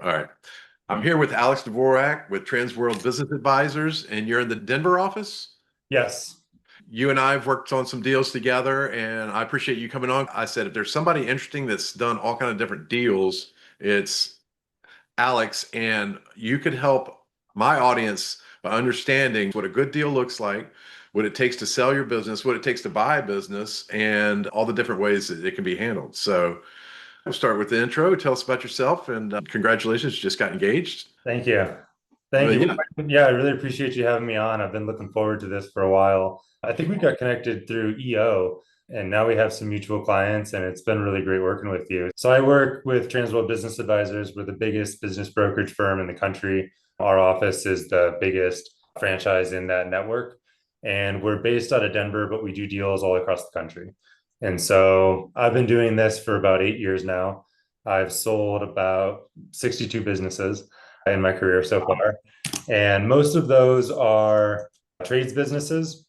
All right. I'm here with Alex Dvorak with Transworld Business Advisors, and you're in the Denver office. Yes. You and I have worked on some deals together, and I appreciate you coming on. I said, if there's somebody interesting that's done all kind of different deals, it's Alex, and you could help my audience by understanding what a good deal looks like, what it takes to sell your business, what it takes to buy a business, and all the different ways that it can be handled. So we'll start with the intro. Tell us about yourself, and congratulations, you just got engaged. Thank you. Thank But you. yeah, Yeah, I really appreciate you having me on. I've been looking forward to this for a while. I think we got connected through EO, and now we have some mutual clients, and it's been really great working with you. So I work with Transworld Business Advisors. We're the biggest business brokerage firm in the country. Our office is the biggest franchise in that network, and we're based out of Denver, but we do deals all across the country. And so I've been doing this for about 8 years now. I've sold about 62 businesses in my career so far. And most of those are trades businesses,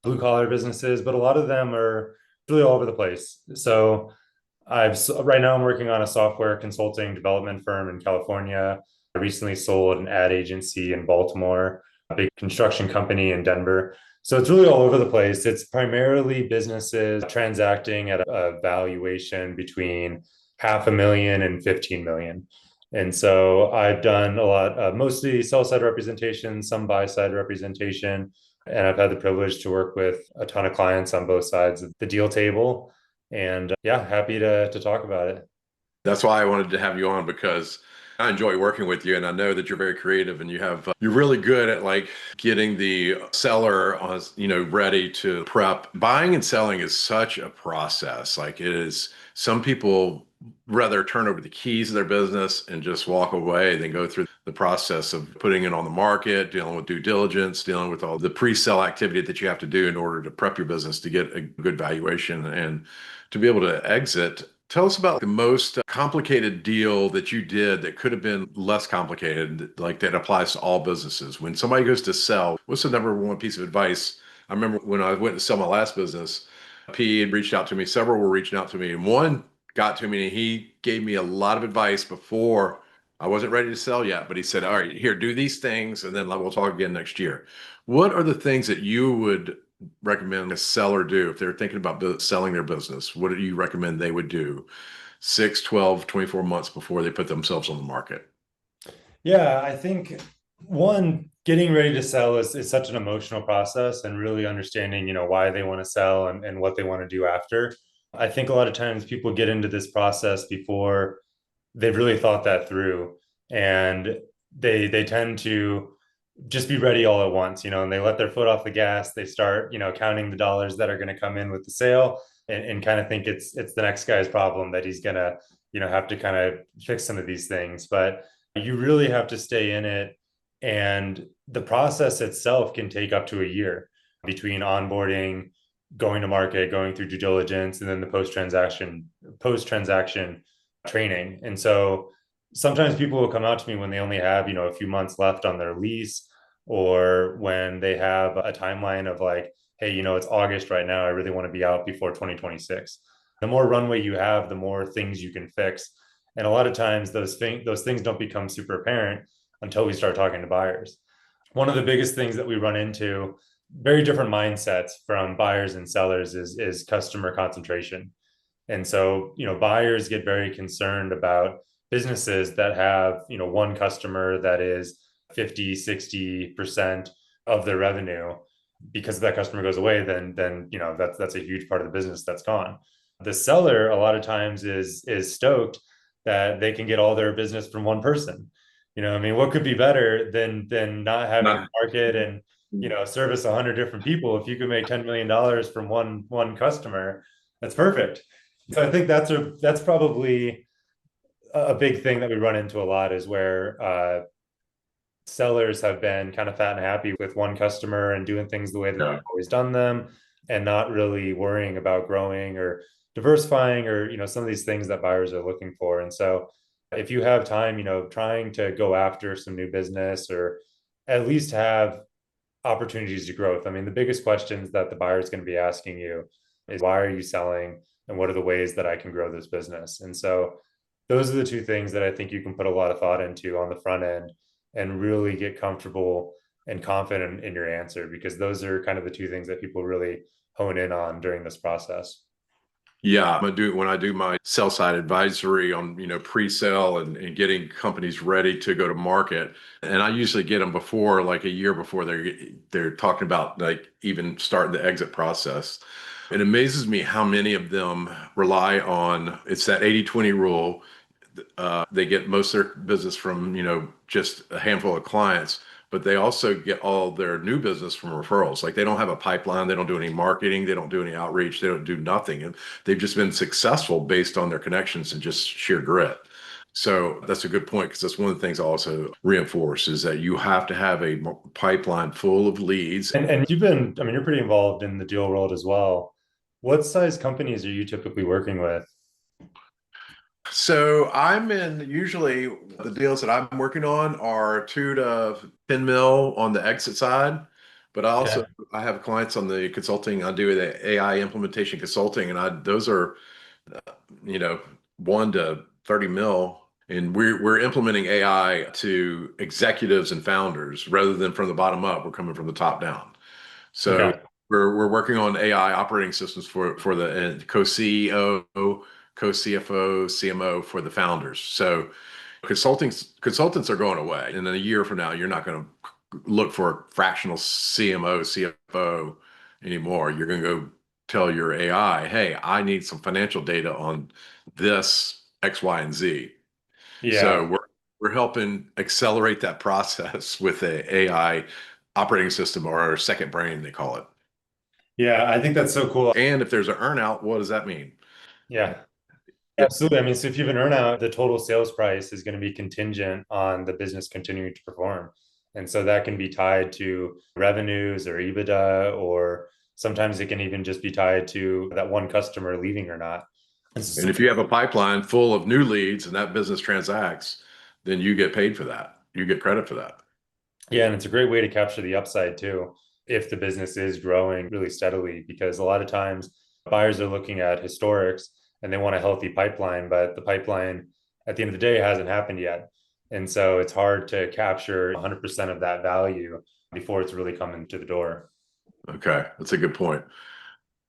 blue collar businesses, but a lot of them are really all over the place. So right now I'm working on a software consulting development firm in California. I recently sold an ad agency in Baltimore, a big construction company in Denver. So it's really all over the place. It's primarily businesses transacting at a valuation between half a million and 15 million. And so I've done a lot, mostly sell side representation, some buy side representation. And I've had the privilege to work with a ton of clients on both sides of the deal table. And yeah, happy to talk about it. that's why I wanted to have you on because I enjoy working with you, and I know that you're very creative and you're really good at like getting the seller on, ready to prep. Buying and selling is such a process. Like it is, some people rather turn over the keys of their business and just walk away than go through the process of putting it on the market, dealing with due diligence, dealing with all the pre-sale activity that you have to do in order to prep your business to get a good valuation and to be able to exit. Tell us about the most complicated deal that you did that could have been less complicated, like that applies to all businesses. When somebody goes to sell, what's the number one piece of advice? I remember when I went to sell my last business, PE had reached out to me, several were reaching out to me, and one got to me and he gave me a lot of advice before I wasn't ready to sell yet, but he said, all right, here, do these things, and then we'll talk again next year. What are the things that you would recommend a seller do if they're thinking about selling their business? What do you recommend they would do 6, 12, 24 months before they put themselves on the market? Yeah, I think one, getting ready to sell is such an emotional process and really understanding, why they want to sell and what they want to do after. I think a lot of times people get into this process before they've really thought that through and they tend to just be ready all at once, and they let their foot off the gas. They start, counting the dollars that are going to come in with the sale and kind of think it's the next guy's problem that he's gonna, have to kind of fix some of these things. But you really have to stay in it. And the process itself can take up to a year between onboarding, going to market, going through due diligence, and then the post transaction training. And so sometimes people will come out to me when they only have, a few months left on their lease, or when they have a timeline of like, hey, it's August right now. I really want to be out before 2026. The more runway you have, the more things you can fix. And a lot of times those things don't become super apparent until we start talking to buyers. One of the biggest things that we run into, very different mindsets from buyers and sellers, is customer concentration. And so, buyers get very concerned about businesses that have, one customer that is 50, 60% of their revenue. Because if that customer goes away, then that's a huge part of the business that's gone. The seller a lot of times is stoked that they can get all their business from one person. I mean, what could be better than not having to Not, market and service 100 different people? If you could make $10 million from one customer, that's perfect. So I think that's probably a big thing that we run into a lot, is where sellers have been kind of fat and happy with one customer and doing things the way that they've no. always done them, and not really worrying about growing or diversifying, or some of these things that buyers are looking for. And so if you have time, trying to go after some new business, or at least have opportunities to growth. I mean, the biggest questions that the buyer is going to be asking you is, why are you selling, and what are the ways that I can grow this business? And so those are the two things that I think you can put a lot of thought into on the front end and really get comfortable and confident in your answer, because those are kind of the two things that people really hone in on during this process. Yeah, I'm gonna do when I do my sell side advisory on, pre-sale and getting companies ready to go to market. And I usually get them before, like a year before they're talking about like even starting the exit process. It amazes me how many of them rely on it's that 80/20 rule. They get most of their business from, just a handful of clients, but they also get all their new business from referrals. Like they don't have a pipeline, they don't do any marketing, they don't do any outreach, they don't do nothing. And they've just been successful based on their connections and just sheer grit. So that's a good point because that's one of the things I also reinforce is that you have to have a pipeline full of leads. And you've been, I mean, you're pretty involved in the deal world as well. What size companies are you typically working with? So I'm in usually the deals that I'm working on are 2 to 10 mil on the exit side, but Okay. I have clients on the consulting. I do the AI implementation consulting, and I those are 1 to 30 mil, and we're implementing AI to executives and founders rather than from the bottom up. We're coming from the top down. So Okay. we're working on AI operating systems for the co-CEO, co-CFO, CMO for the founders. So consultants are going away, and in a year from now, you're not going to look for a fractional CMO, CFO anymore. You're going to go tell your AI, "Hey, I need some financial data on this X, Y, and Z." So Yeah. we're helping accelerate that process with a AI operating system or our second brain, they call it. Yeah. I think that's so cool. And if there's an earnout, what does that mean? Yeah. Absolutely. I mean, so if you have an earnout, the total sales price is going to be contingent on the business continuing to perform. And so that can be tied to revenues or EBITDA, or sometimes it can even just be tied to that one customer leaving or not. And And so, if you have a pipeline full of new leads and that business transacts, then you get paid for that. You get credit for that. yeah, and it's a great way to capture the upside too, if the business is growing really steadily, because a lot of times buyers are looking at historics and they want a healthy pipeline, but the pipeline at the end of the day hasn't happened yet. And so it's hard to capture 100% of that value before it's really coming to the door. Okay, that's a good point.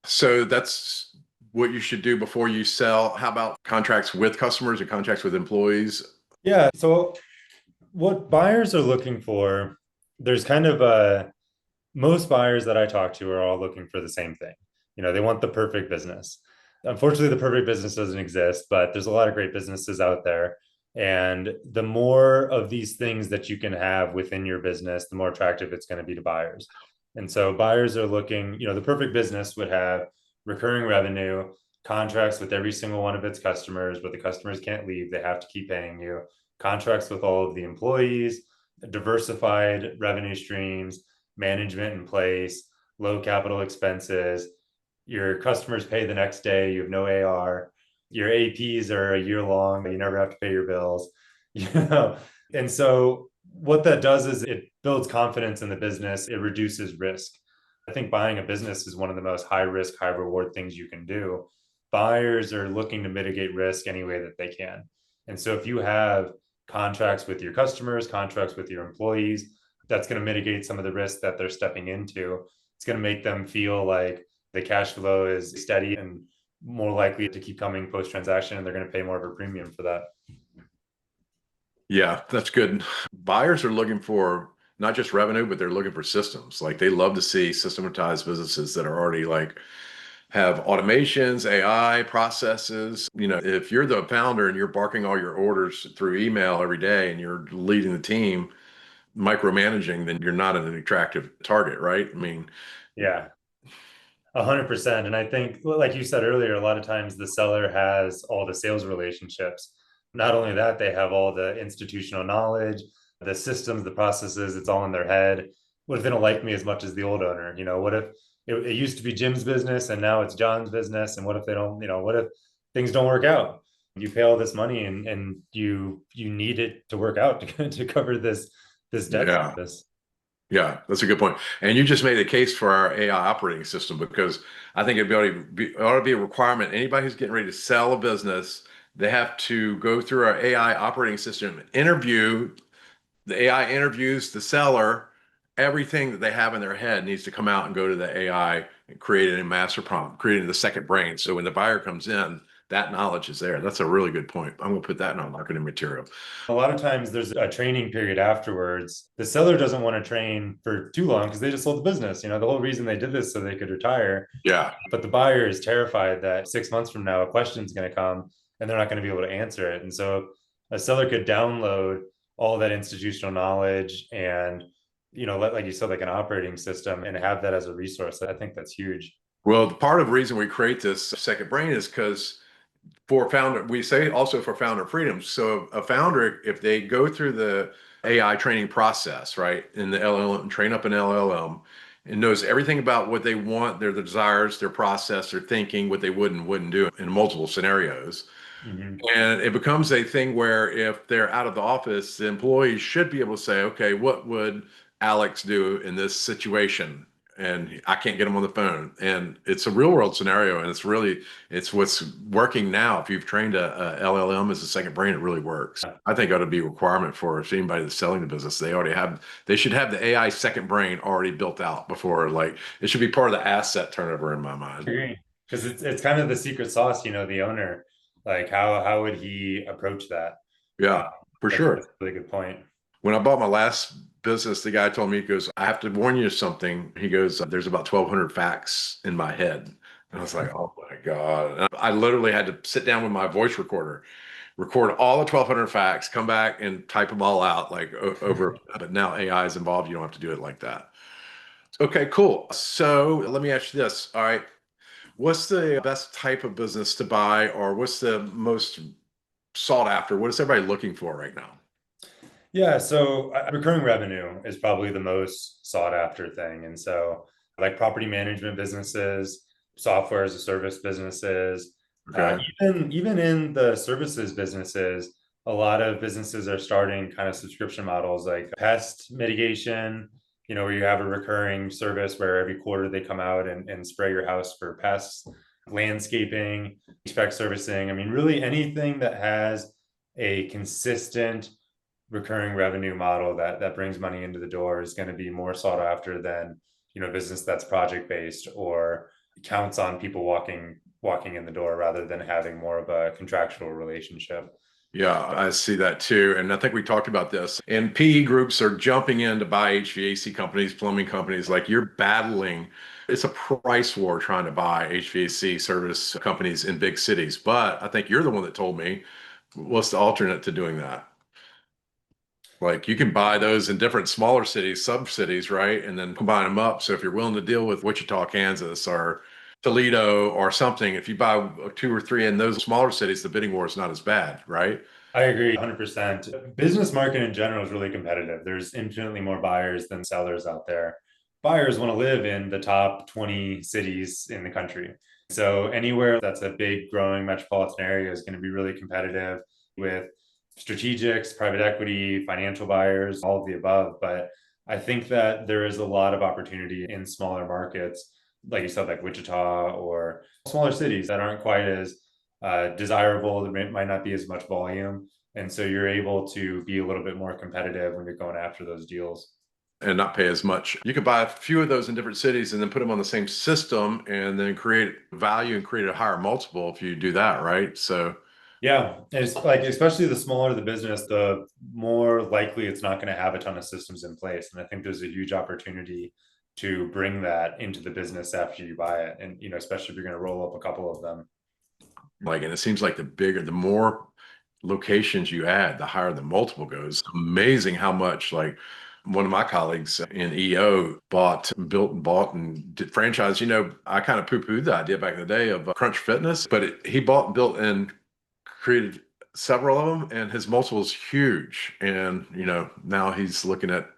So that's what you should do before you sell. How about contracts with customers or contracts with employees? Yeah. So what buyers are looking for, there's kind of a most buyers that I talk to are all looking for the same thing. They want the perfect business. Unfortunately, the perfect business doesn't exist, but there's a lot of great businesses out there. And the more of these things that you can have within your business, the more attractive it's going to be to buyers. And so buyers are looking, the perfect business would have recurring revenue, contracts with every single one of its customers, but the customers can't leave. They have to keep paying you, contracts with all of the employees, diversified revenue streams, management in place, low capital expenses. Your customers pay the next day. You have no AR. Your APs are a year long. You never have to pay your bills. You know, and so what that does is it builds confidence in the business. It reduces risk. I think buying a business is one of the most high risk, high reward things you can do. Buyers are looking to mitigate risk any way that they can. And so if you have contracts with your customers, contracts with your employees, that's going to mitigate some of the risk that they're stepping into. It's going to make them feel like the cash flow is steady and more likely to keep coming post transaction, and they're going to pay more of a premium for that. Yeah, that's good. Buyers are looking for not just revenue, but they're looking for systems. Like they love to see systematized businesses that are already like have automations, AI processes. If you're the founder and you're barking all your orders through email every day and you're leading the team, micromanaging, then you're not an attractive target, right? I mean, Yeah, 100%. And I think, well, like you said earlier, a lot of times the seller has all the sales relationships. Not only that, they have all the institutional knowledge, the systems, the processes, it's all in their head. What if they don't like me as much as the old owner? What if it used to be Jim's business and now it's John's business? And what if they don't, what if things don't work out? You pay all this money and you need it to work out to cover this debt yeah. service. Yeah, that's a good point. And you just made a case for our AI operating system because I think it ought to be a requirement. Anybody who's getting ready to sell a business, They have to go through our AI operating system, interview the AI interviews the seller. Everything that they have in their head needs to come out and go to the AI and create a master prompt, creating the second brain. So when the buyer comes in, that knowledge is there. That's a really good point. I'm going to put that in our marketing material. A lot of times there's a training period afterwards. The seller doesn't want to train for too long because they just sold the business. The whole reason they did this so they could retire. Yeah. But the buyer is terrified that 6 months from now, a question is going to come and they're not going to be able to answer it. And so a seller could download all that institutional knowledge and, like you said, like an operating system and have that as a resource. I think that's huge. Well, part of the reason we create this second brain is because for founder, we say also for founder freedom. So a founder, if they go through the AI training process, right, in the LLM, train up an LLM, and knows everything about what they want, their desires, their process, their thinking, what they would and wouldn't do in multiple scenarios. Mhm. And it becomes a thing where if they're out of the office, the employees should be able to say, okay, what would Alex do in this situation? And I can't get him on the phone. And it's a real world scenario. And it's what's working now. If you've trained a LLM as a second brain, it really works. I think it ought to be a requirement for if anybody that's selling the business, they should have the AI second brain already built out before, like, it should be part of the asset turnover in my mind. I agree. Because it's kind of the secret sauce, the owner. Like how would he approach that? Uh, Yeah, for that's sure. a really good point. When I bought my last business, the guy told me, he goes, I have to warn you of something. He goes, there's about 1,200 facts in my head. And I was like, oh my God. And I literally had to sit down with my voice recorder, record all the 1,200 facts, come back and type them all out like over. But now AI is involved. You don't have to do it like that. Okay, cool. So let me ask you this. All right. What's the best type of business to buy, or what's the most sought after? What is everybody looking for right now? Yeah, so recurring revenue is probably the most sought after thing. And so, like property management businesses, software as a service businesses, Okay. even in the services businesses, a lot of businesses are starting kind of subscription models like pest mitigation, where you have a recurring service where every quarter they come out and spray your house for pests, landscaping, spec servicing. I mean, really anything that has a consistent recurring revenue model that brings money into the door is going to be more sought after than business that's project based or counts on people walking in the door rather than having more of a contractual relationship. Yeah, I see that too. And I think we talked about this. And PE groups are jumping in to buy HVAC companies, plumbing companies. Like you're battling, it's a price war trying to buy HVAC service companies in big cities. But I think you're the one that told me what's the alternate to doing that? Like you can buy those in different smaller cities, sub cities, right? And then combine them up. So if you're willing to deal with Wichita, Kansas, or Toledo or something, if you buy two or three in those smaller cities, the bidding war is not as bad, right? I agree 100%. Business market in general is really competitive. There's infinitely more buyers than sellers out there. Buyers want to live in the top 20 cities in the country. So anywhere that's a big growing metropolitan area is going to be really competitive with strategics, private equity, financial buyers, all of the above. But I think that there is a lot of opportunity in smaller markets, like you said, like Wichita or smaller cities that aren't quite as desirable. There might not be as much volume. And so you're able to be a little bit more competitive when you're going after those deals. And not pay as much. You could buy a few of those in different cities and then put them on the same system and then create value and create a higher multiple if you do that, right? So, Yeah. And it's like, especially the smaller the business, the more likely it's not going to have a ton of systems in place. And I think there's a huge opportunity to bring that into the business after you buy it. And, especially if you're going to roll up a couple of them. like, and it seems like the more locations you add, the higher the multiple goes. Amazing how much, like, one of my colleagues in EO built and bought and did franchise. I kind of poo-pooed the idea back in the day of Crunch Fitness, but he bought, built, and created several of them, and his multiple is huge. And now he's looking at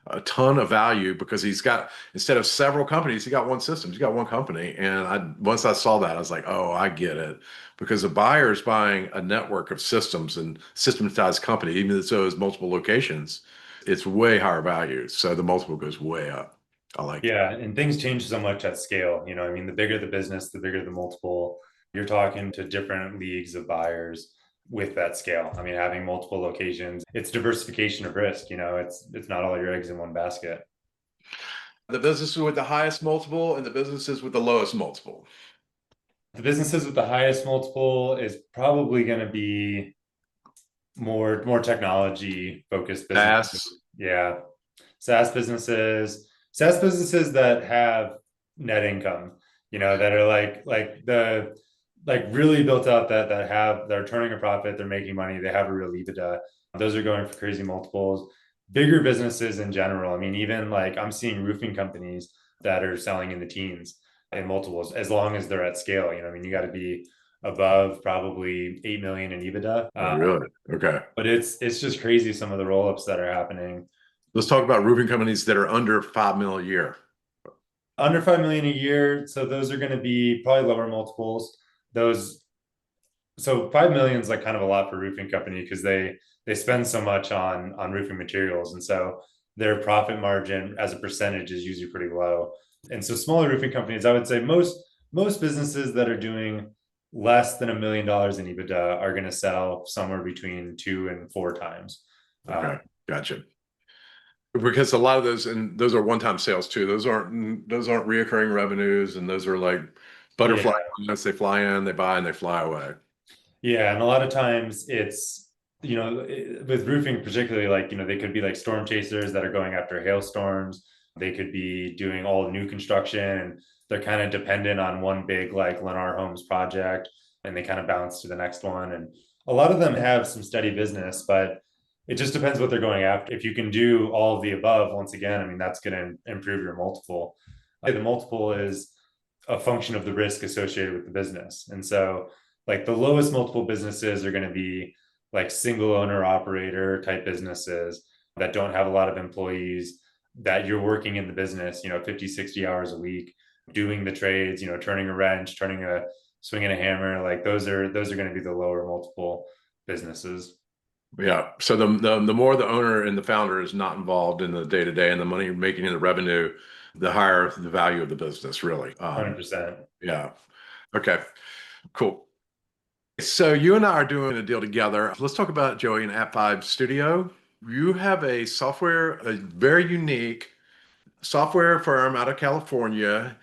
a ton of value because he's got, instead of several companies, he got one system, he's got one company. And once I saw that, I was like, oh, I get it. Because the buyer is buying a network of systems and systematized company, even though it's multiple locations, it's way higher value. So the multiple goes way up. I like it. Yeah, and things change so much at scale. I mean, the bigger the business, the bigger the multiple. You're talking to different leagues of buyers. with that scale. I mean, having multiple locations, it's diversification of risk. It's not all your eggs in one basket. The businesses with the highest multiple and the businesses with the lowest multiple. The businesses with the highest multiple is probably going to be more technology focused businesses. SaaS. Yeah. SaaS businesses that have net income, that are like really built out, that are turning a profit, they're making money, they have a real EBITDA. Those are going for crazy multiples. Bigger businesses in general. I mean, even like I'm seeing roofing companies that are selling in the teens in multiples as long as they're at scale. I mean, you got to be above probably 8 million in EBITDA. Oh, really? Okay. But it's just crazy some of the roll-ups that are happening. Let's talk about roofing companies that are under 5 mil a year. Under 5 million a year, so those are going to be probably lower multiples. Those So 5 million is like kind of a lot for a roofing company because they spend so much on roofing materials, and so their profit margin as a percentage is usually pretty low. And so smaller roofing companies, I would say most businesses that are doing less than $1 million in EBITDA are going to sell somewhere between 2 and 4 times. Okay. Gotcha. Because a lot of those, and those are one-time sales too. Those aren't reoccurring revenues, and those are like butterfly Yeah. clients. They fly in, they buy, and they fly away. Yeah, and a lot of times it's, with roofing particularly, like, they could be like storm chasers that are going after hailstorms. They could be doing all new construction, and they're kind of dependent on one big like Lennar Homes project, and they kind of bounce to the next one. And a lot of them have some steady business, but it just depends what they're going after. If you can do all of the above, once again, I mean, that's going to improve your multiple. The multiple is a function of the risk associated with the business. And so like the lowest multiple businesses are going to be like single owner operator type businesses that don't have a lot of employees, that you're working in the business, 50, 60 hours a week, doing the trades, turning a wrench, swinging a hammer. Like those are going to be the lower multiple businesses. Yeah. So the more the owner and the founder is not involved in the day to day and the money making and the revenue, the higher the value of the business, really. 100%. Yeah. Okay. Cool. So you and I are doing a deal together. Let's talk about Joey and App Five Studio. You have a very unique software firm out of California.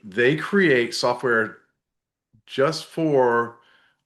They create software just for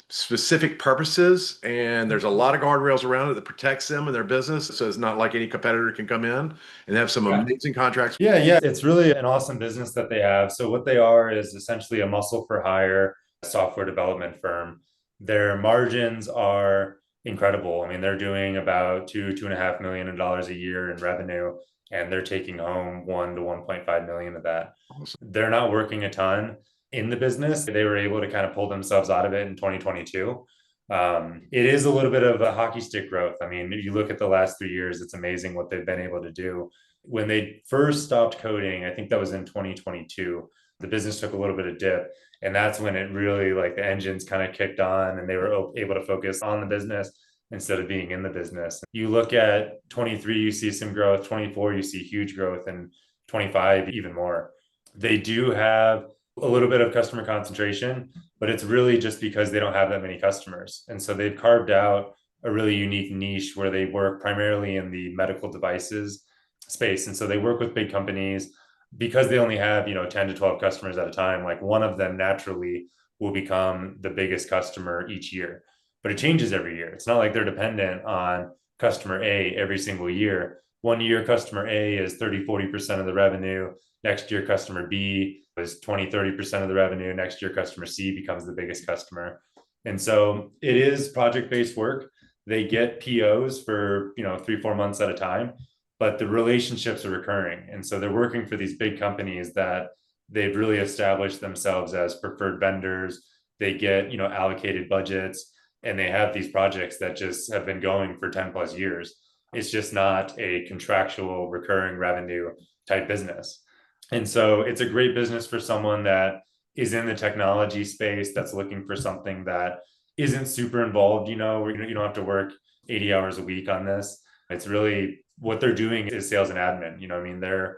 specific purposes, and there's a lot of guardrails around it that protects them and their business. So it's not like any competitor can come in and have some Yeah. amazing contracts. Yeah, it's really an awesome business that they have. So what they are is essentially a muscle for hire software development firm. Their margins are incredible. I mean, they're doing about two and a half million dollars a year in revenue, and they're taking home 1 to 1.5 million of that. Awesome. They're not working a ton in the business. They were able to kind of pull themselves out of it in 2022. It is a little bit of a hockey stick growth. I mean, if you look at the last 3 years, it's amazing what they've been able to do. When they first stopped coding, I think that was in 2022, the business took a little bit of dip. And that's when it really, like, the engines kind of kicked on and they were able to focus on the business instead of being in the business. You look at 23, you see some growth, 24, you see huge growth, and 25, even more. They do have a little bit of customer concentration, but it's really just because they don't have that many customers. And so they've carved out a really unique niche where they work primarily in the medical devices space. And so they work with big companies because they only have, 10 to 12 customers at a time. Like one of them naturally will become the biggest customer each year, but it changes every year. It's not like they're dependent on customer A every single year. One year, customer A is 30, 40% of the revenue. Next year, customer B is 20, 30% of the revenue. Next year, customer C becomes the biggest customer. And so it is project-based work. They get POs for, 3, 4 months at a time, but the relationships are recurring. And so they're working for these big companies that they've really established themselves as preferred vendors. They get, allocated budgets, and they have these projects that just have been going for 10 plus years. It's just not a contractual recurring revenue type business. And so it's a great business for someone that is in the technology space that's looking for something that isn't super involved, where you don't have to work 80 hours a week on this. It's really what they're doing is sales and admin. I mean, they're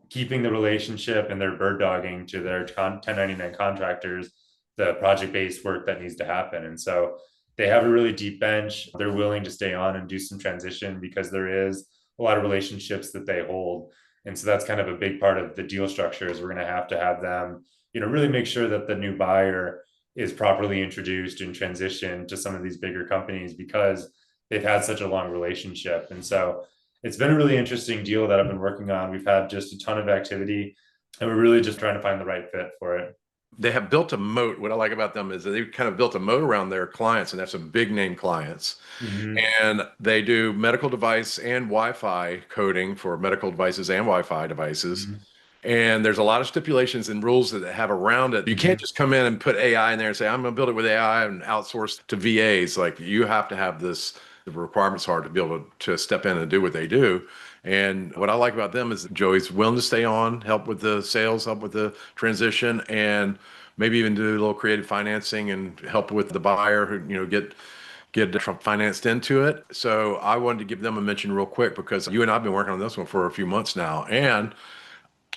keeping the relationship and they're bird dogging to their 1099 contractors the project based work that needs to happen. And so They have a really deep bench. They're willing to stay on and do some transition because there is a lot of relationships that they hold. And so that's kind of a big part of the deal structure is we're going to have them, really make sure that the new buyer is properly introduced and transitioned to some of these bigger companies because they've had such a long relationship. And so it's been a really interesting deal that I've been working on. We've had just a ton of activity and we're really just trying to find the right fit for it. They have built a moat. What I like about them is that they've kind of built a moat around their clients, and that's some big name clients. Mm-hmm. And they do medical device and Wi-Fi coding for medical devices and Wi-Fi devices. Mm-hmm. And there's a lot of stipulations and rules that they have around it. You can't Mm-hmm. just come in and put AI in there and say, I'm going to build it with AI and outsource to VAs. Like you have to have this, the requirements are to be able to step in and do what they do. And what I like about them is Joey's willing to stay on, help with the sales, help with the transition, and maybe even do a little creative financing and help with the buyer who, get financed into it. So I wanted to give them a mention real quick because you and I've been working on this one for a few months now. And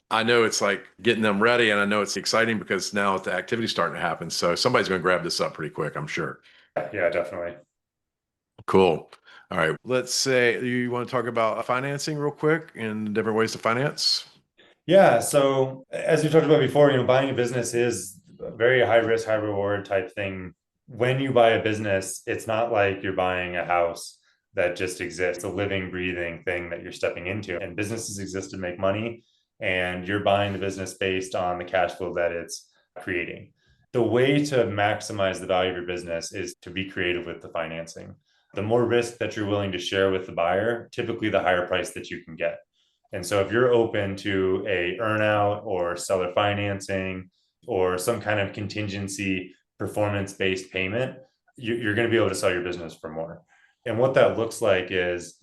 I know it's like getting them ready, and I know it's exciting because now the activity's starting to happen. So somebody's going to grab this up pretty quick, I'm sure. Yeah, definitely. Cool. All right. Let's say you want to talk about financing real quick and different ways to finance. Yeah. So as we talked about before, buying a business is a very high risk, high reward type thing. When you buy a business, it's not like you're buying a house that just exists. It's a living, breathing thing that you're stepping into. And businesses exist to make money, and you're buying the business based on the cash flow that it's creating. The way to maximize the value of your business is to be creative with the financing. The more risk that you're willing to share with the buyer, typically the higher price that you can get. And so if you're open to a earnout or seller financing or some kind of contingency performance-based payment, you're going to be able to sell your business for more. And what that looks like is,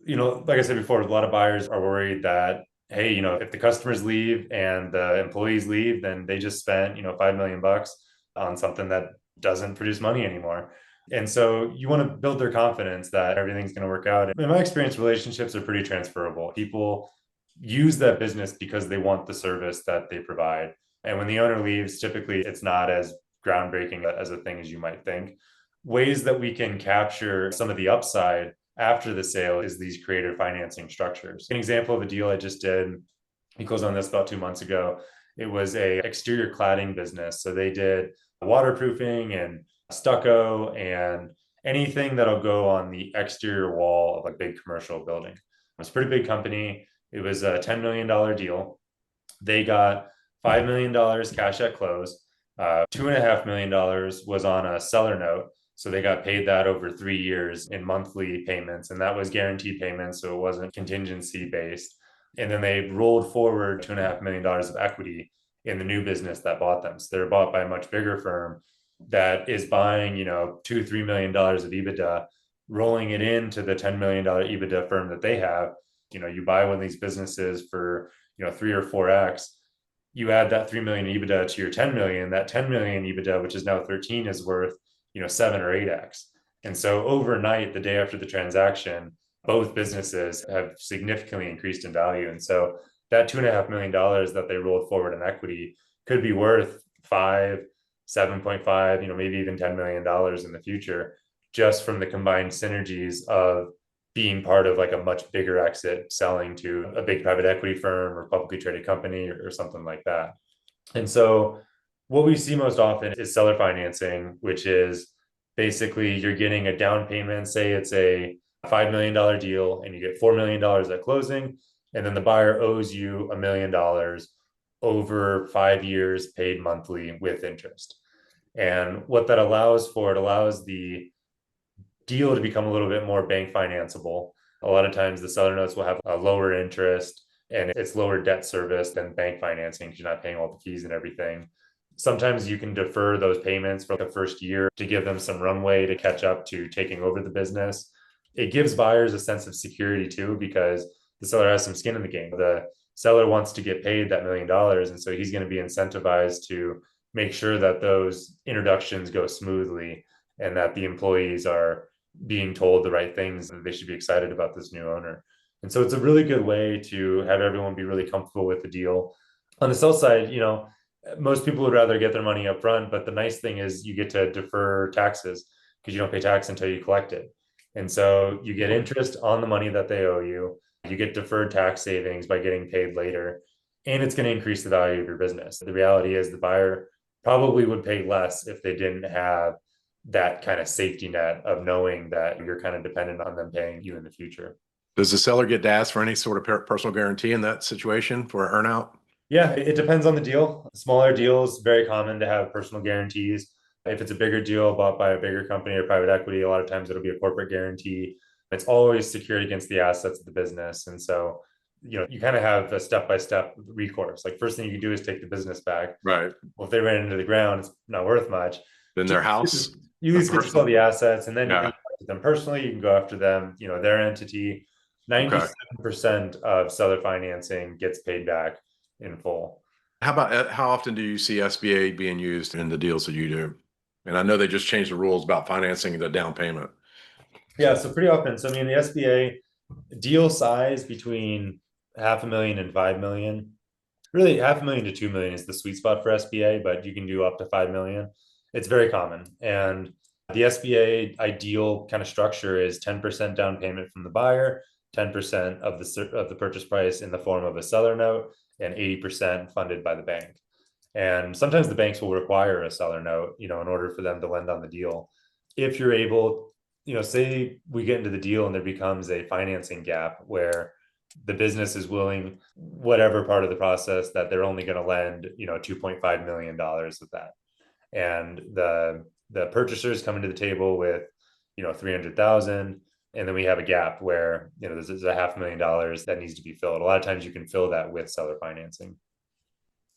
like I said before, a lot of buyers are worried that, hey, if the customers leave and the employees leave, then they just spent, 5 million bucks on something that doesn't produce money anymore. And so you want to build their confidence that everything's going to work out. In my experience, relationships are pretty transferable. People use that business because they want the service that they provide. And when the owner leaves, typically it's not as groundbreaking as a thing as you might think. Ways that we can capture some of the upside after the sale is these creative financing structures. An example of a deal I just did, we closed on this about 2 months ago. It was a exterior cladding business. So they did waterproofing and stucco and anything that'll go on the exterior wall of a big commercial building. It's a pretty big company. It was a $10 million deal. They got $5 million cash at close. $2.5 million was on a seller note. So they got paid that over 3 years in monthly payments, and that was guaranteed payments. So it wasn't contingency based. And then they rolled forward $2.5 million of equity in the new business that bought them. So they're bought by a much bigger firm that is buying, $2-3 million of EBITDA, rolling it into the $10 million EBITDA firm that they have. You buy one of these businesses for, 3 or 4x. You add that 3 million EBITDA to your 10 million, that 10 million EBITDA, which is now 13, is worth, 7 or 8x. And so overnight, the day after the transaction, both businesses have significantly increased in value. And so that $2.5 million that they rolled forward in equity could be worth 5, 7.5, maybe even $10 million in the future, just from the combined synergies of being part of like a much bigger exit, selling to a big private equity firm or publicly traded company or something like that. And so what we see most often is seller financing, which is basically you're getting a down payment. Say it's a $5 million deal and you get $4 million at closing, and then the buyer owes you $1 million over 5 years paid monthly with interest. And what that allows for, it allows the deal to become a little bit more bank financeable. A lot of times the seller notes will have a lower interest and it's lower debt service than bank financing because you're not paying all the fees and everything. Sometimes you can defer those payments for the first year to give them some runway to catch up to taking over the business. It gives buyers a sense of security too, because the seller has some skin in the game. The seller wants to get paid that $1 million. And so he's going to be incentivized to make sure that those introductions go smoothly and that the employees are being told the right things and they should be excited about this new owner. And so it's a really good way to have everyone be really comfortable with the deal. On the sell side, most people would rather get their money up front, but the nice thing is you get to defer taxes. because you don't pay tax until you collect it. And so you get interest on the money that they owe you. You get deferred tax savings by getting paid later, and it's going to increase the value of your business. The reality is the buyer probably would pay less if they didn't have that kind of safety net of knowing that you're kind of dependent on them paying you in the future. Does the seller get to ask for any sort of personal guarantee in that situation for an earnout? Yeah, it depends on the deal. Smaller deals, very common to have personal guarantees. If it's a bigger deal bought by a bigger company or private equity, a lot of times it'll be a corporate guarantee. It's always secured against the assets of the business. And so, you kind of have a step-by-step recourse. Like first thing you can do is take the business back. Right. Well, if they ran into the ground, it's not worth much. Then their house, You at least get to sell personal. the assets, and then you can Yeah. go after them personally. You can go after them, their entity. Okay. 97% of seller financing gets paid back in full. How about how often do you see SBA being used in the deals that you do? And I know they just changed the rules about financing the down payment. Yeah, so pretty often. So I mean, the SBA deal size between 500,000 and 5 million. Really, 500,000 to 2 million is the sweet spot for SBA, but you can do up to 5 million. It's very common. And the SBA ideal kind of structure is 10% down payment from the buyer, 10% of the purchase price in the form of a seller note, and 80% funded by the bank. And sometimes the banks will require a seller note, in order for them to lend on the deal. If you're able, say we get into the deal and there becomes a financing gap where the business is willing, whatever part of the process, that they're only going to lend, $2.5 million of that. And the purchasers come into the table with, 300,000. And then we have a gap where, there's a $500,000 that needs to be filled. A lot of times you can fill that with seller financing.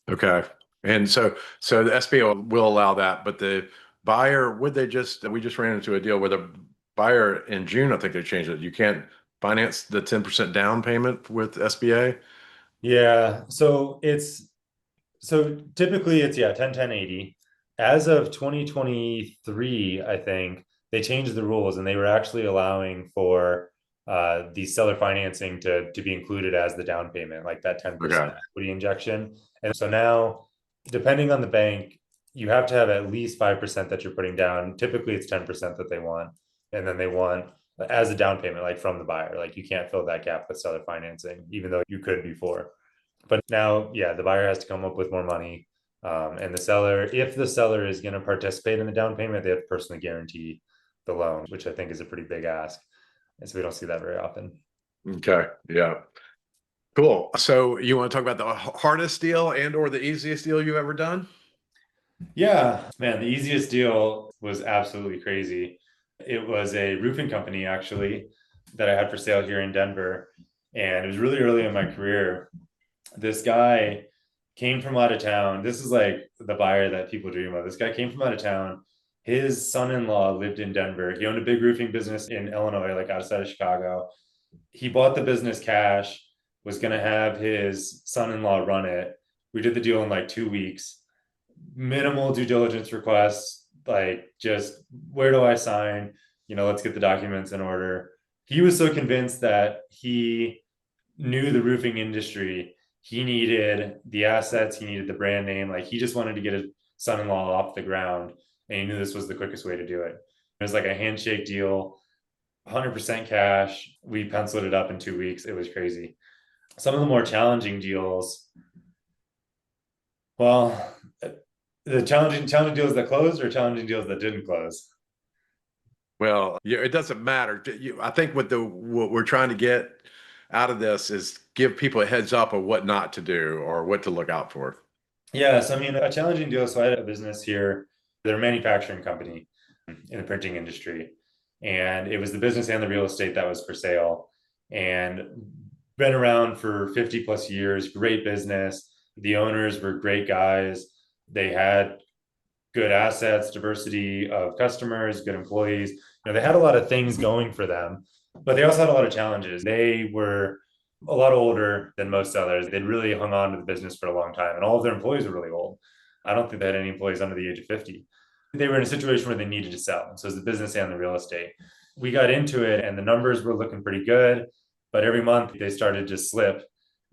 Okay. And so the SBA will allow that, but the buyer, we just ran into a deal where the buyer in June, I think they changed it. You can't finance the 10% down payment with SBA. Yeah. So typically it's 10 10 80. As of 2023, I think they changed the rules and they were actually allowing for the seller financing to be included as the down payment, like that 10% Okay. equity injection. And so now, depending on the bank, you have to have at least 5% that you're putting down. Typically it's 10% that they want. And then they want as a down payment, like from the buyer. Like you can't fill that gap with seller financing, even though you could before. But now, yeah, the buyer has to come up with more money. And the seller, if the seller is going to participate in the down payment, they have to personally guarantee the loan, which I think is a pretty big ask. And so we don't see that very often. Okay. Yeah. Cool. So you want to talk about the hardest deal and or the easiest deal you've ever done? Yeah, man, the easiest deal was absolutely crazy. It was a roofing company actually that I had for sale here in Denver. And it was really early in my career. This guy came from out of town. This is like the buyer that people dream of. This guy came from out of town. His son-in-law lived in Denver. He owned a big roofing business in Illinois, like outside of Chicago. He bought the business cash, was going to have his son-in-law run it. We did the deal in like 2 weeks. Minimal due diligence requests, like just where do I sign? Let's get the documents in order. He was so convinced that he knew the roofing industry. He needed the assets, he needed the brand name. Like he just wanted to get his son-in-law off the ground, and he knew this was the quickest way to do it. It was like a handshake deal, 100% cash. We penciled it up in 2 weeks. It was crazy. Some of the more challenging deals, well, the challenging deals that closed or challenging deals that didn't close. Well, yeah, it doesn't matter. I think what we're trying to get out of this is give people a heads up of what not to do or what to look out for. Yeah, so I mean, a challenging deal. So I had a business here. They're a manufacturing company in the printing industry, and it was the business and the real estate that was for sale, and been around for 50 plus years. Great business. The owners were great guys. They had good assets, diversity of customers, good employees. They had a lot of things going for them, but they also had a lot of challenges. They were a lot older than most sellers. They'd really hung on to the business for a long time, and all of their employees were really old. I don't think they had any employees under the age of 50. They were in a situation where they needed to sell. And so it's the business and the real estate. We got into it and the numbers were looking pretty good, but every month they started to slip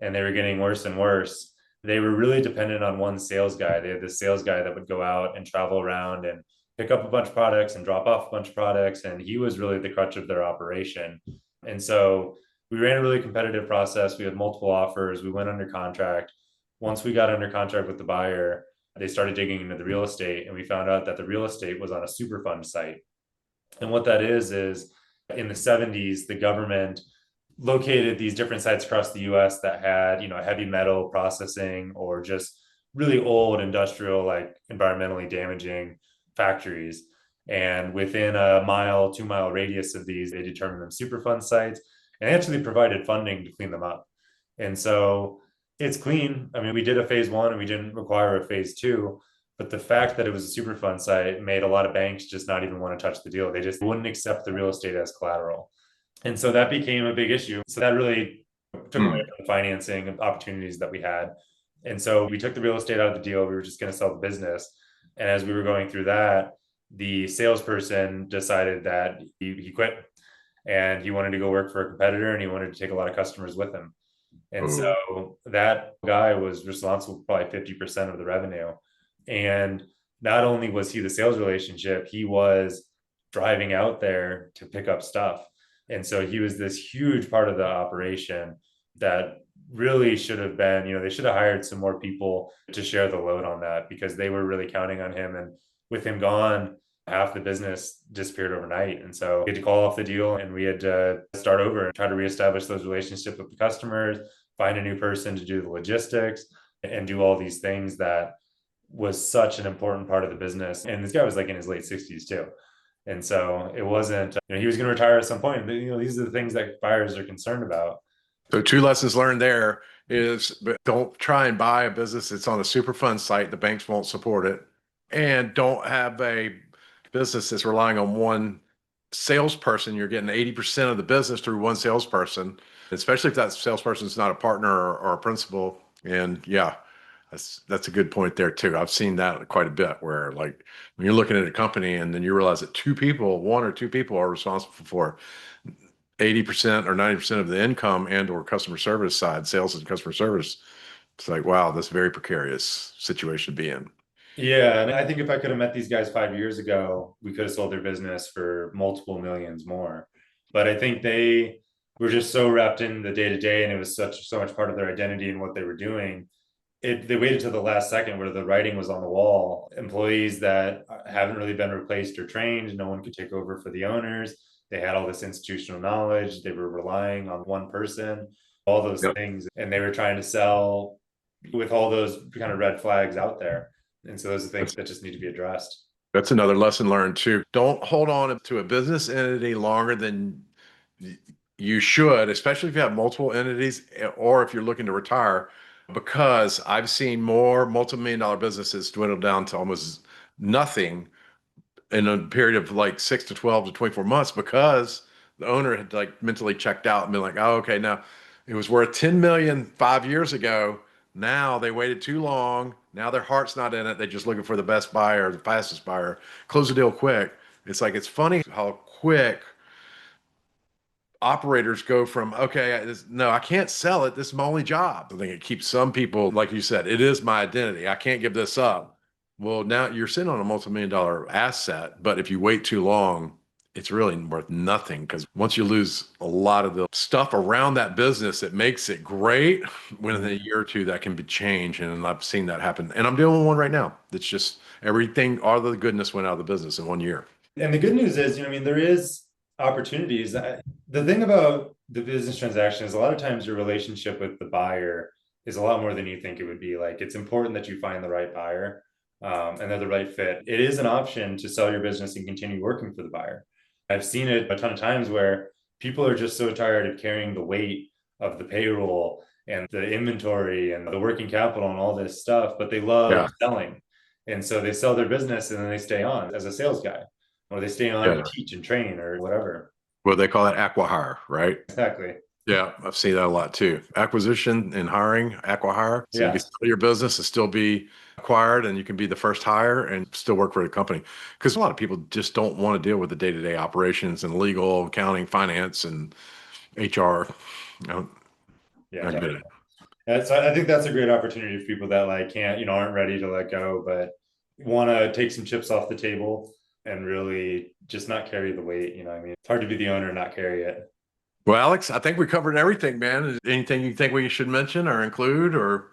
and they were getting worse and worse. They were really dependent on one sales guy. They had this sales guy that would go out and travel around and pick up a bunch of products and drop off a bunch of products. And he was really the crutch of their operation. And so we ran a really competitive process. We had multiple offers. We went under contract. Once we got under contract with the buyer, they started digging into the real estate, and we found out that the real estate was on a Superfund site. And what that is in the 70s, the government located these different sites across the US that had, heavy metal processing or just really old industrial, like environmentally damaging factories. And within a mile, 2 mile radius of these, they determined them Superfund sites and actually provided funding to clean them up. And so it's clean. I mean, we did a phase one and we didn't require a phase two, but the fact that it was a Superfund site made a lot of banks just not even want to touch the deal. They just wouldn't accept the real estate as collateral. And so that became a big issue. So that really took away Hmm. from the financing opportunities that we had. And so we took the real estate out of the deal. We were just going to sell the business. And as we were going through that, the salesperson decided that he quit and he wanted to go work for a competitor and he wanted to take a lot of customers with him. And Oh. so that guy was responsible for probably 50% of the revenue. And not only was he the sales relationship, he was driving out there to pick up stuff. And so he was this huge part of the operation that really should have been, they should have hired some more people to share the load on that because they were really counting on him. And with him gone, half the business disappeared overnight. And so we had to call off the deal and we had to start over and try to reestablish those relationships with the customers, find a new person to do the logistics and do all these things that was such an important part of the business. And this guy was like in his late 60s too. And so it wasn't, he was going to retire at some point. These are the things that buyers are concerned about. So two lessons learned there is don't try and buy a business that's on a Superfund site. The banks won't support it. And don't have a business that's relying on one salesperson. You're getting 80% of the business through one salesperson, especially if that salesperson is not a partner or a principal. And yeah, that's a good point there too. I've seen that quite a bit where like when you're looking at a company and then you realize that two people, one or two people are responsible for 80% or 90% of the income and or customer service side, sales and customer service. It's like, wow, that's a very precarious situation to be in. Yeah, and I think if I could have met these guys 5 years ago, we could have sold their business for multiple millions more. But I think they were just so wrapped in the day to day, and it was so much part of their identity and what they were doing. They waited till the last second where the writing was on the wall. Employees that haven't really been replaced or trained, no one could take over for the owners. They had all this institutional knowledge. They were relying on one person, all those Yep. things, and they were trying to sell with all those kind of red flags out there. And so those are things That's that just need to be addressed. that's another lesson learned too. Don't hold on to a business entity longer than you should, especially if you have multiple entities or if you're looking to retire, because I've seen more multi-million dollar businesses dwindle down to almost nothing in a period of like 6 to 12 to 24 months because the owner had like mentally checked out and been like, oh, okay, now it was worth 10 million 5 years ago. Now they waited too long. Now their heart's not in it. They're just looking for the best buyer, the fastest buyer. Close the deal quick. It's like it's funny how quick operators go from okay, no, I can't sell it. This is my only job. I think it keeps some people, like you said, it is my identity. I can't give this up. Well, now you're sitting on a multi-million dollar asset, but if you wait too long, it's really worth nothing because once you lose a lot of the stuff around that business that makes it great, within a Mhm. year or two, that can be changed. And I've seen that happen. And I'm dealing with one right now. It's just everything, all the goodness went out of the business in 1 year. And the good news is, I mean, there is opportunities. The thing about the business transaction is a lot of times your relationship with the buyer is a lot more than you think it would be. Like it's important that you find the right buyer and they're the right fit. It is an option to sell your business and continue working for the buyer. I've seen it a ton of times where people are just so tired of carrying the weight of the payroll and the inventory and the working capital and all this stuff, but they love Yeah. selling. And so they sell their business and then they stay on as a sales guy or they stay on to Yeah. teach and train or whatever. Well, they call that acqui-hire, right? Exactly. Yeah, I've seen that a lot too. Acquisition and hiring, acqui-hire. So you can Yeah. sell your business and still be acquired, and you can be the first hire and still work for the company. Because a lot of people just don't want to deal with the day-to-day operations and legal, accounting, finance, and HR. No, Yeah. not good at it. So I think that's a great opportunity for people that like can't, aren't ready to let go, but want to take some chips off the table. and really just not carry the weight. I mean, it's hard to be the owner and not carry it. Well, Alex, I think we covered everything, man. Is there anything you think we should mention or include, or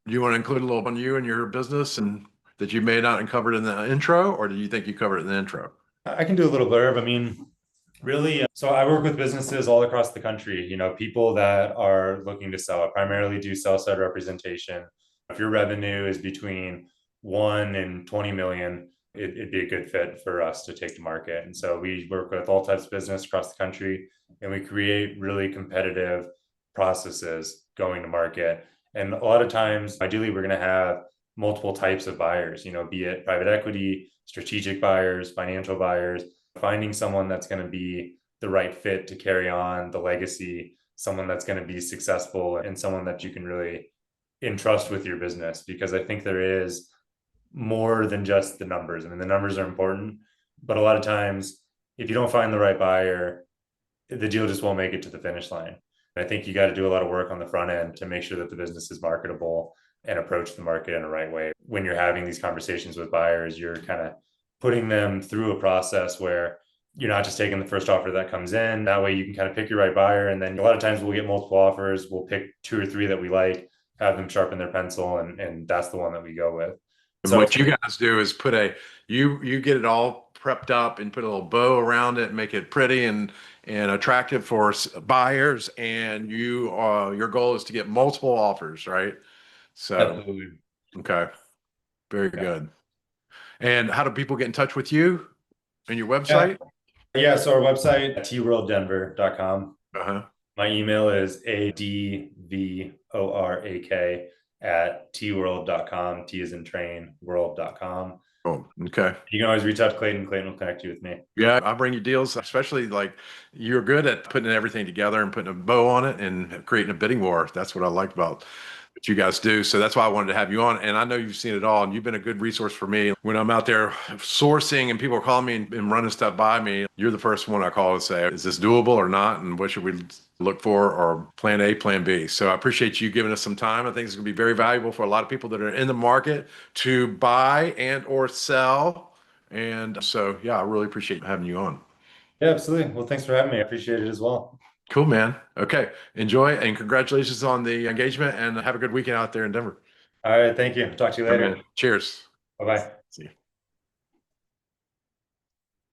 do you want to include a little on you and your business and that you may not have covered in the intro, or do you think you covered it in the intro? I can do a little blurb. I mean, really, so I work with businesses all across the country, people that are looking to sell. I primarily do sell side representation. If your revenue is between 1 and 20 million, it'd be a good fit for us to take to market. And so we work with all types of business across the country, and we create really competitive processes going to market. And a lot of times, ideally, we're going to have multiple types of buyers, be it private equity, strategic buyers, financial buyers, finding someone that's going to be the right fit to carry on the legacy, someone that's going to be successful, and someone that you can really entrust with your business. Because I think there is more than just the numbers. I mean, the numbers are important, but a lot of times, if you don't find the right buyer, the deal just won't make it to the finish line. And I think you got to do a lot of work on the front end to make sure that the business is marketable and approach the market in the right way. When you're having these conversations with buyers, you're kind of putting them through a process where you're not just taking the first offer that comes in. That way you can kind of pick your right buyer. And then a lot of times we'll get multiple offers. We'll pick two or three that we like, have them sharpen their pencil, and that's the one that we go with. And So what you guys do is put you get it all prepped up and put a little bow around it, make it pretty and attractive for buyers. And your goal is to get multiple offers, right? So, absolutely. okay, very Yeah. good. And how do people get in touch with you and your Yeah. website? Yeah. So our website, tworlddenver.com. Uh-huh. My email is advorak at tworld.com. T is in train, world.com. Oh, okay. You can always reach out to Clayton. Clayton will connect you with me. Yeah, I bring you deals, especially like you're good at putting everything together and putting a bow on it and creating a bidding war. That's what I like about what you guys do. So that's why I wanted to have you on. And I know you've seen it all, and you've been a good resource for me when I'm out there sourcing and people are calling me and running stuff by me. You're the first one I call and say, is this doable or not? And what should we look for, or plan A, plan B? So I appreciate you giving us some time. I think it's going to be very valuable for a lot of people that are in the market to buy and or sell. And so, yeah, I really appreciate having you on. Yeah, absolutely. Well, thanks for having me. I appreciate it as well. Cool, man. Okay. Enjoy and congratulations on the engagement and have a good weekend out there in Denver. All right. Thank you. Talk to you All right, man. later. Cheers. Bye bye.